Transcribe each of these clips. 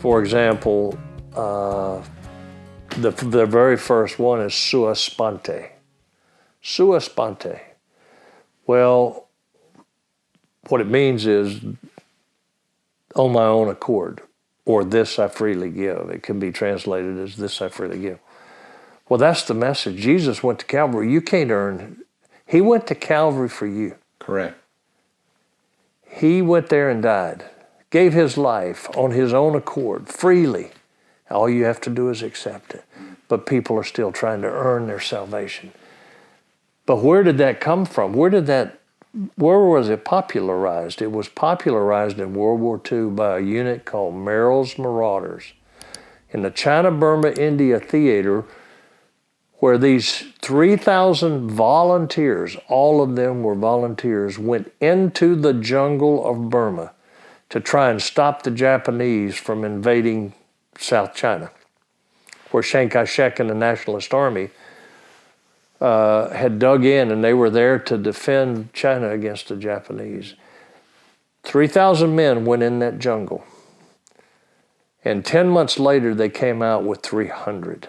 For example, the very first one is Sua Sponte. Sua Sponte. Well, what it means is on my own accord, or this I freely give. It can be translated as this I freely give. Well, that's the message. Jesus went to Calvary. You can't earn. He went to Calvary for you. Correct. He went there and died, gave his life on his own accord, freely. All you have to do is accept it. But people are still trying to earn their salvation. But where did that come from? Where was it popularized? It was popularized in World War II by a unit called Merrill's Marauders in the China-Burma-India theater, where these 3,000 volunteers, all of them were volunteers, went into the jungle of Burma to try and stop the Japanese from invading South China, where Chiang Kai-shek and the Nationalist Army had dug in, and they were there to defend China against the Japanese. 3,000 men went in that jungle. And 10 months later, they came out with 300.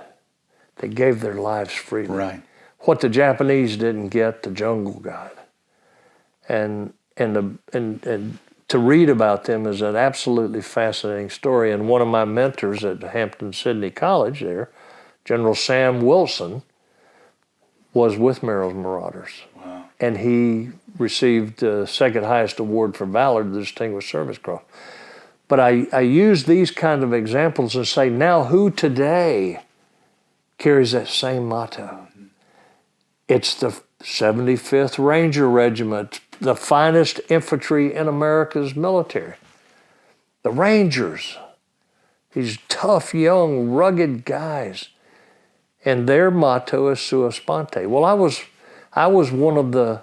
They gave their lives freely. Right. What the Japanese didn't get, the jungle got. And to read about them is an absolutely fascinating story. And one of my mentors at Hampton-Sydney College there, General Sam Wilson, was with Merrill's Marauders. Wow. And he received the second highest award for valor, the Distinguished Service Cross. But I use these kind of examples and say, now who today carries that same motto? It's the 75th Ranger Regiment, the finest infantry in America's military. The Rangers, these tough, young, rugged guys. And their motto is Sua Sponte. Well, I was one of the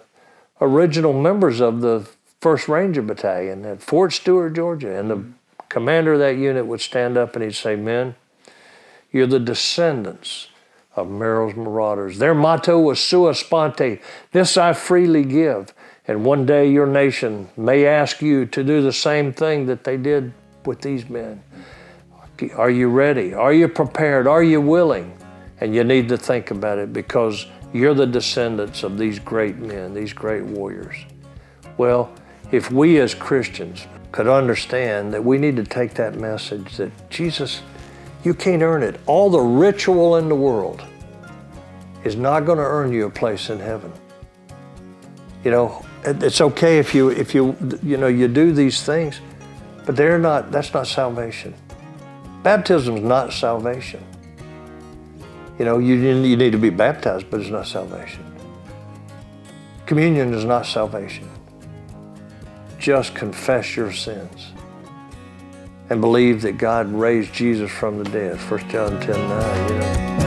original members of the 1st Ranger Battalion at Fort Stewart, Georgia. And the commander of that unit would stand up and he'd say, men, you're the descendants of Merrill's Marauders. Their motto was Sua Sponte, this I freely give. And one day your nation may ask you to do the same thing that they did with these men. Are you ready? Are you prepared? Are you willing? And you need to think about it, because you're the descendants of these great men, these great warriors. Well, if we as Christians could understand that we need to take that message that Jesus, you can't earn it. All the ritual in the world is not going to earn you a place in heaven. You know, it's okay if you do these things, but that's not salvation. Baptism is not salvation. You know, you need to be baptized, but it's not salvation. Communion is not salvation. Just confess your sins and believe that God raised Jesus from the dead. 1 John 10:9, you know.